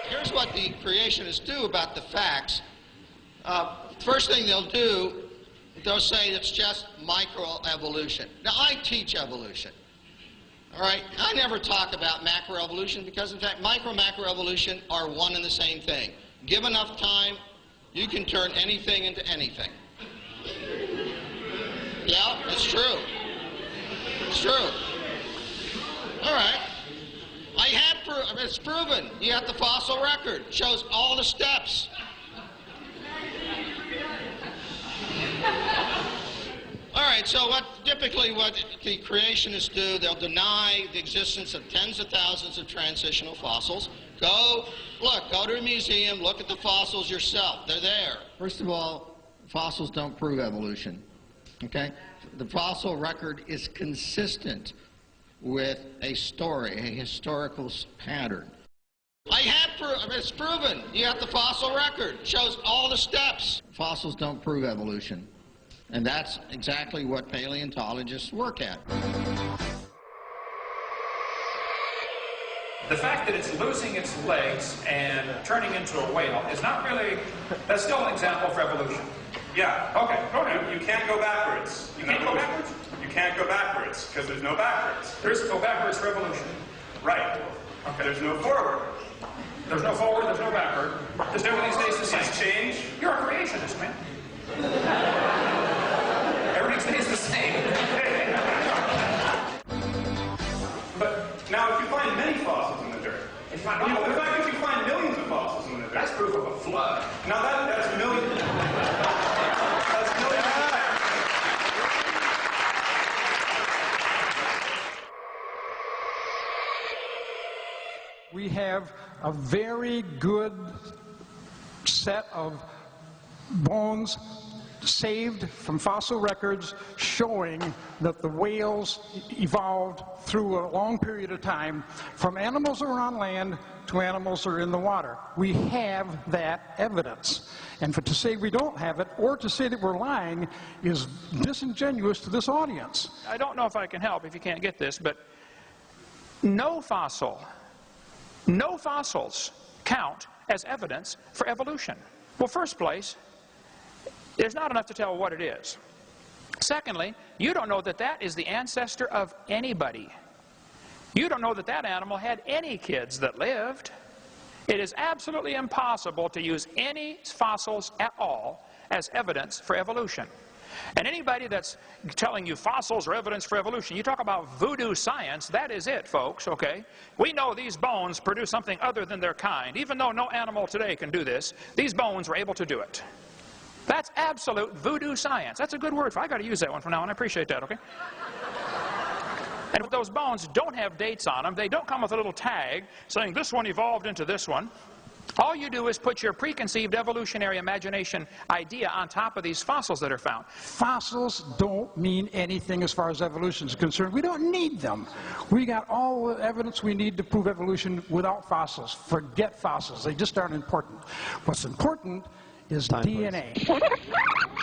Here's what the creationists do about the facts. First thing they'll do, they'll say it's just microevolution. Now, I teach evolution. All right? I never talk about macroevolution because, in fact, macroevolution are one and the same thing. Give enough time, you can turn anything into anything. Yeah, it's true. It's true. All right. It's proven. You have the fossil record. It shows all the steps. All right, so typically what the creationists do, they'll deny the existence of tens of thousands of transitional fossils. Go to a museum, look at the fossils yourself. They're there. First of all, fossils don't prove evolution, okay? The fossil record is consistent with a story, a historical pattern. It's proven. You have the fossil record. It shows all the steps. Fossils don't prove evolution. And that's exactly what paleontologists work at. The fact that it's losing its legs and turning into a whale is not really, that's still an example for evolution. Yeah. Okay, go ahead. You can't go backwards. You can't go backwards? You can't go backwards because there's no backwards. There's go backwards for evolution. Right. Okay. There's no forward. There's no forward, there's no backward. Just everything stays the same. Things change. You're a creationist, man. Everything stays the same. But now, if you find many fossils in the dirt, in fact, if you find millions of fossils in the dirt, That's proof of a flood. now that's millions. That's millions. We have a very good set of bones saved from fossil records showing that the whales evolved through a long period of time from animals that were on land to animals that are in the water. We have that evidence. And to say we don't have it or to say that we're lying is disingenuous to this audience. I don't know if I can help if you can't get this, but no fossils count as evidence for evolution. Well, first place, there's not enough to tell what it is. Secondly, you don't know that that is the ancestor of anybody. You don't know that that animal had any kids that lived. It is absolutely impossible to use any fossils at all as evidence for evolution. And anybody that's telling you fossils are evidence for evolution, you talk about voodoo science, that is it, folks, okay? We know these bones produce something other than their kind. Even though no animal today can do this, these bones were able to do it. That's absolute voodoo science. That's a good word. I got to use that one from now on. I appreciate that, okay? And if those bones don't have dates on them, they don't come with a little tag saying this one evolved into this one. All you do is put your preconceived evolutionary imagination idea on top of these fossils that are found. Fossils don't mean anything as far as evolution is concerned. We don't need them. We got all the evidence we need to prove evolution without fossils. Forget fossils. They just aren't important. What's important is DNA.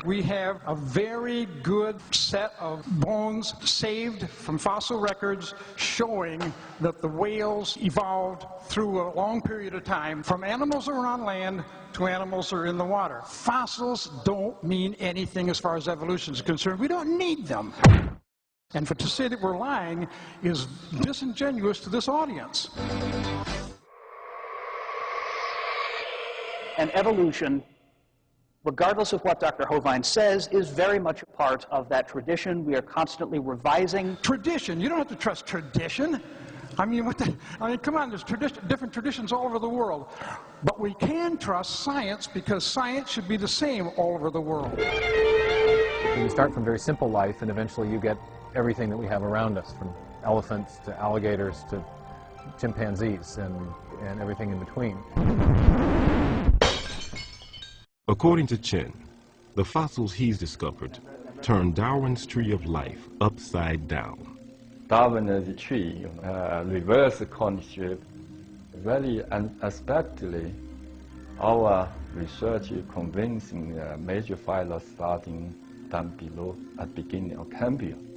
We have a very good set of bones saved from fossil records showing that the whales evolved through a long period of time from animals that were on land to animals that are in the water. Fossils don't mean anything as far as evolution is concerned. We don't need them. And to say that we're lying is disingenuous to this audience. And evolution, regardless of what Dr. Hovind says, is very much a part of that tradition. We are constantly revising. Tradition? You don't have to trust tradition. I mean, come on, there's different traditions all over the world. But we can trust science because science should be the same all over the world. You start from very simple life, and eventually you get everything that we have around us, from elephants to alligators to chimpanzees and everything in between. According to Chen, the fossils he's discovered turned Darwin's tree of life upside down. Darwin's tree reverse concept very unexpectedly. Our research convincing major phyla starting down below at beginning of Cambrian.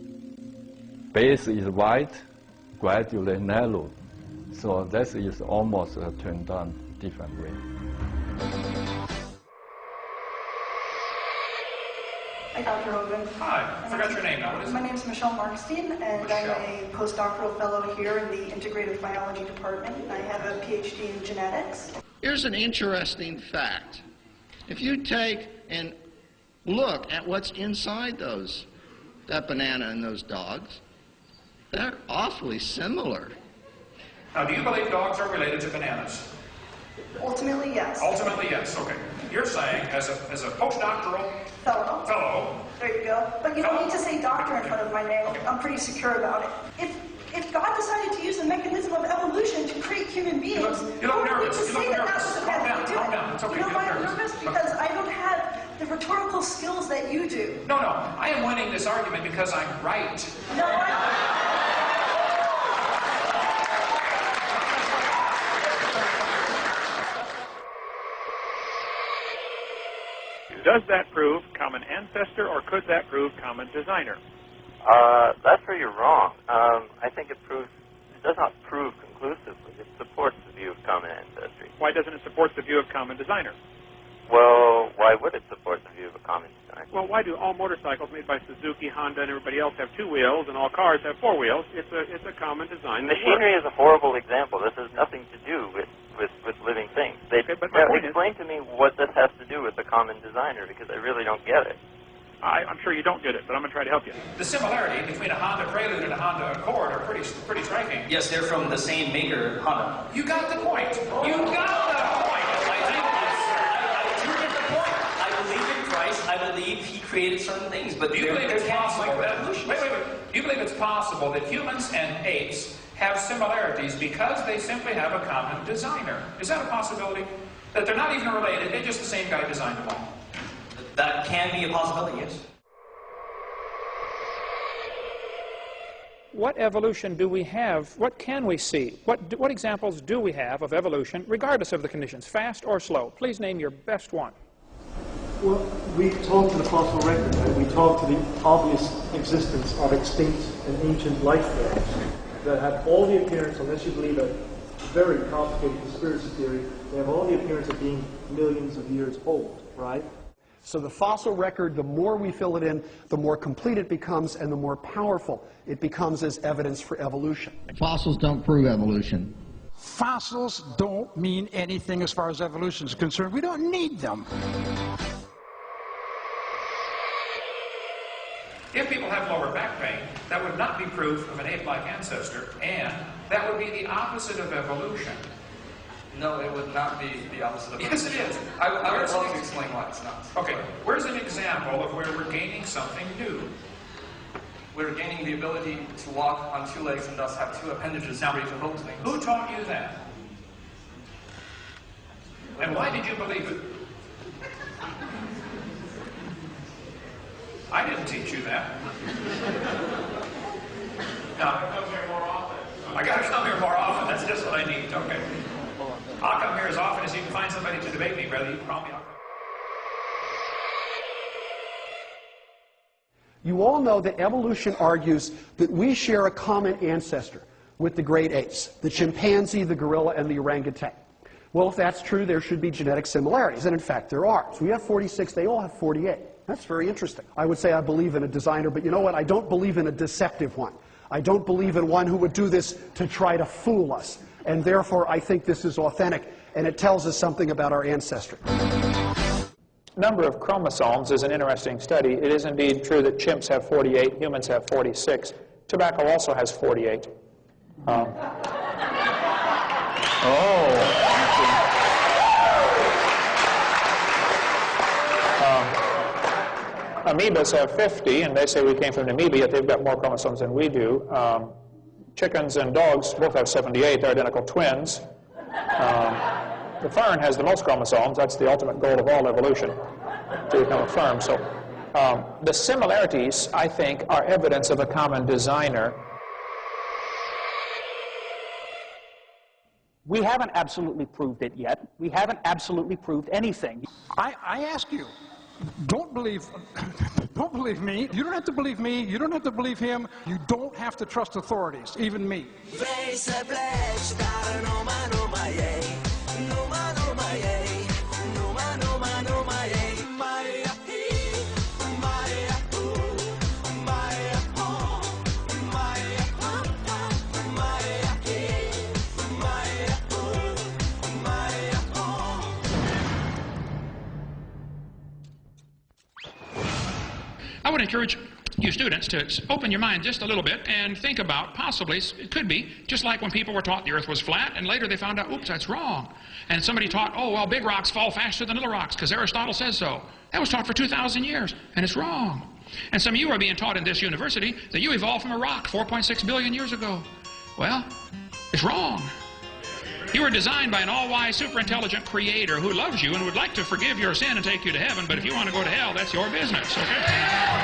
Base is wide, gradually narrow, so this is almost turned down different way. Hi, Dr. Hovind. Hi, forgot your name now. What is My it? name is Michelle Markstein, and I'm a postdoctoral fellow here in the Integrative Biology Department. I have a PhD in genetics. Here's an interesting fact. If you take and look at what's inside that banana and those dogs, they're awfully similar. Now, do you believe dogs are related to bananas? Ultimately, yes. Ultimately, yes. Okay. You're saying, as a postdoctoral fellow. There you go. But you don't need to say doctor in front of my name. I'm pretty secure about it. If God decided to use the mechanism of evolution to create human beings, you look nervous. to say that was the best way to do it. Calm down. It's okay. You know why I'm nervous? Because I don't have the rhetorical skills that you do. No. I am winning this argument because I'm right. No, Does that prove common ancestor, or could that prove common designer? That's where you're wrong. I think it does not prove conclusively. It supports the view of common ancestry. Why doesn't it support the view of common designer? Well, why would it support the view of a common designer? Well, why do all motorcycles made by Suzuki, Honda, and everybody else have 2 wheels, and all cars have 4 wheels? It's a common design. Machinery is a horrible example. This has nothing to do with living things. Explain to me what this has to do with the common designer, because I really don't get it. I'm sure you don't get it, but I'm going to try to help you. The similarity between a Honda Prelude and a Honda Accord are pretty striking. Yes, they're from the same maker, Honda. You got the point. You got the point. I do get the point. I believe in Christ. I believe he created certain things, but do you believe it's possible that wait. Do you believe it's possible that humans and apes have similarities because they simply have a common designer? Is that a possibility? That they're not even related, they're just the same guy designed them all? That can be a possibility, yes. What evolution do we have? What can we see? What examples do we have of evolution, regardless of the conditions, fast or slow? Please name your best one. Well, we talk to the fossil record, and we talk to the obvious existence of extinct and ancient life forms that have all the appearance, unless you believe a very complicated conspiracy theory, they have all the appearance of being millions of years old, right? So the fossil record, the more we fill it in, the more complete it becomes and the more powerful it becomes as evidence for evolution. Fossils don't prove evolution. Fossils don't mean anything as far as evolution is concerned. We don't need them. If people have lower back pain, that would not be proof of an ape-like ancestor, and that would be the opposite of evolution. No, it would not be the opposite of evolution. Yes, it is. I would love to explain why it's not. Okay, where's an example of where we're gaining something new? We're gaining the ability to walk on 2 legs and thus have 2 appendages free to hold things. Who taught you that? And why did you believe it? I didn't teach you that. No. I gotta come here more often. That's just what I need. Okay. I'll come here as often as you can find somebody to debate me, brother. You can call me. You all know that evolution argues that we share a common ancestor with the great apes, the chimpanzee, the gorilla, and the orangutan. Well, if that's true, there should be genetic similarities, and in fact there are. So we have 46, they all have 48. That's very interesting. I would say I believe in a designer, but you know what? I don't believe in a deceptive one. I don't believe in one who would do this to try to fool us. And therefore, I think this is authentic, and it tells us something about our ancestry. Number of chromosomes is an interesting study. It is indeed true that chimps have 48, humans have 46. Tobacco also has 48. Amoebas have 50, and they say we came from an amoeba, yet they've got more chromosomes than we do. Chickens and dogs both have 78. They're identical twins. The fern has the most chromosomes. That's the ultimate goal of all evolution, to become a fern. So the similarities, I think, are evidence of a common designer. We haven't absolutely proved it yet. We haven't absolutely proved anything. I ask you, don't believe me. You don't have to believe me. You don't have to believe him. You don't have to trust authorities, even me. would encourage you students to open your mind just a little bit and think about possibly, it could be, just like when people were taught the earth was flat and later they found out, oops, that's wrong. And somebody taught, oh, well, big rocks fall faster than little rocks because Aristotle says so. That was taught for 2,000 years, and it's wrong. And some of you are being taught in this university that you evolved from a rock 4.6 billion years ago. Well, it's wrong. You were designed by an all-wise, super-intelligent creator who loves you and would like to forgive your sin and take you to heaven, but if you want to go to hell, that's your business, okay?